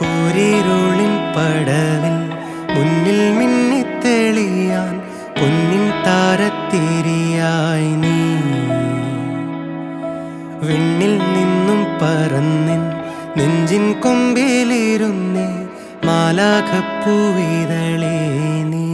കൂരിരുളിൻ പടവിൽ മുന്നിൽ മിന്നിത്തെളിയാൻ പൊന്നിൻ താരത്തിരിയായി നീ വിണ്ണിൽ നിന്നും പറന്നിൻ നെഞ്ചിൻ കൊമ്പിലിരുന്നേ മാലാഖപ്പൂവിതളേ നീ.